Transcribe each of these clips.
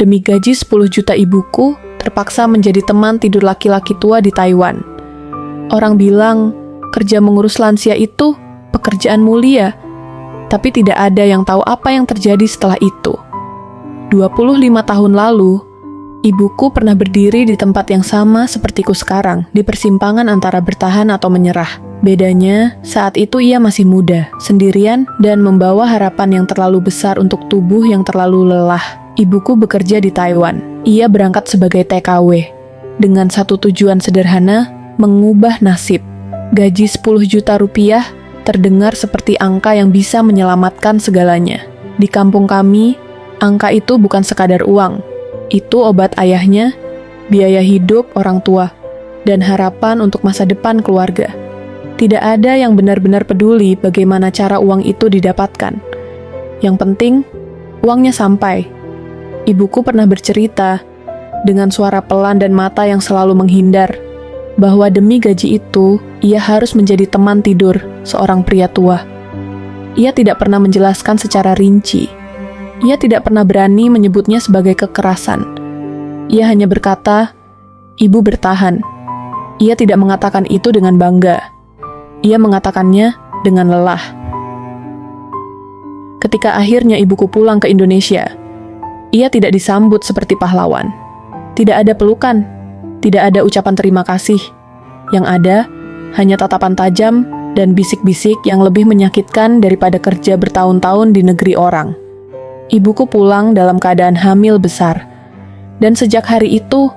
Demi gaji 10 juta ibuku, terpaksa menjadi teman tidur laki-laki tua di Taiwan. Orang bilang, kerja mengurus lansia itu pekerjaan mulia, tapi tidak ada yang tahu apa yang terjadi setelah itu. 25 tahun lalu, ibuku pernah berdiri di tempat yang sama sepertiku sekarang, di persimpangan antara bertahan atau menyerah. Bedanya, saat itu ia masih muda, sendirian, dan membawa harapan yang terlalu besar untuk tubuh yang terlalu lelah. Ibuku bekerja di Taiwan. Ia berangkat sebagai TKW, dengan satu tujuan sederhana, mengubah nasib. Gaji 10 juta rupiah terdengar seperti angka yang bisa menyelamatkan segalanya. Di kampung kami, angka itu bukan sekadar uang. Itu obat ayahnya, biaya hidup orang tua, dan harapan untuk masa depan keluarga. Tidak ada yang benar-benar peduli bagaimana cara uang itu didapatkan. Yang penting, uangnya sampai. Ibuku pernah bercerita, dengan suara pelan dan mata yang selalu menghindar, bahwa demi gaji itu, ia harus menjadi teman tidur seorang pria tua. Ia tidak pernah menjelaskan secara rinci. Ia tidak pernah berani menyebutnya sebagai kekerasan. Ia hanya berkata, "Ibu bertahan." Ia tidak mengatakan itu dengan bangga. Ia mengatakannya dengan lelah. Ketika akhirnya ibuku pulang ke Indonesia, ia tidak disambut seperti pahlawan. Tidak ada pelukan, tidak ada ucapan terima kasih. Yang ada, hanya tatapan tajam dan bisik-bisik yang lebih menyakitkan daripada kerja bertahun-tahun di negeri orang. Ibuku pulang dalam keadaan hamil besar. Dan sejak hari itu,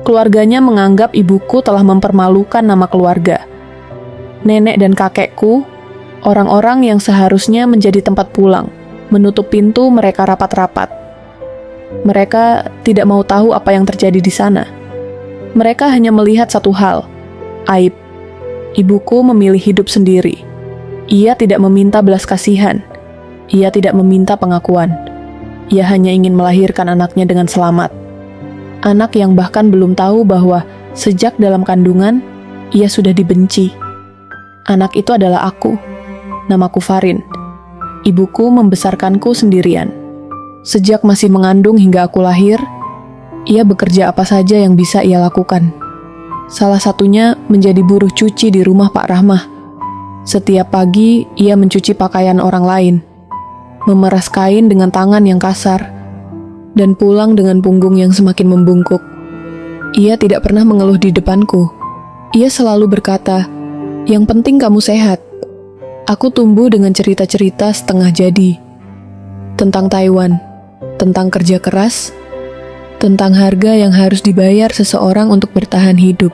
keluarganya menganggap ibuku telah mempermalukan nama keluarga. Nenek dan kakekku, orang-orang yang seharusnya menjadi tempat pulang, menutup pintu mereka rapat-rapat. Mereka tidak mau tahu apa yang terjadi di sana. Mereka hanya melihat satu hal, aib. Ibuku memilih hidup sendiri. Ia tidak meminta belas kasihan. Ia tidak meminta pengakuan. Ia hanya ingin melahirkan anaknya dengan selamat. Anak yang bahkan belum tahu bahwa sejak dalam kandungan, ia sudah dibenci. Anak itu adalah aku. Namaku Farin. Ibuku membesarkanku sendirian. Sejak masih mengandung hingga aku lahir, ia bekerja apa saja yang bisa ia lakukan. Salah satunya menjadi buruh cuci di rumah Pak Rahmah. Setiap pagi, ia mencuci pakaian orang lain, memeras kain dengan tangan yang kasar, dan pulang dengan punggung yang semakin membungkuk. Ia tidak pernah mengeluh di depanku. Ia selalu berkata, "Yang penting kamu sehat." Aku tumbuh dengan cerita-cerita setengah jadi. Tentang Taiwan. Tentang kerja keras, tentang harga yang harus dibayar seseorang untuk bertahan hidup.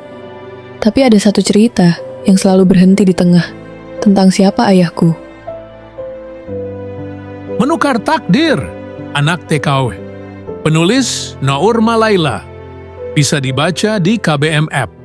Tapi ada satu cerita yang selalu berhenti di tengah, tentang siapa ayahku. Menukar Takdir, Anak TKW. Penulis Noor Malaila. Bisa dibaca di KBM App.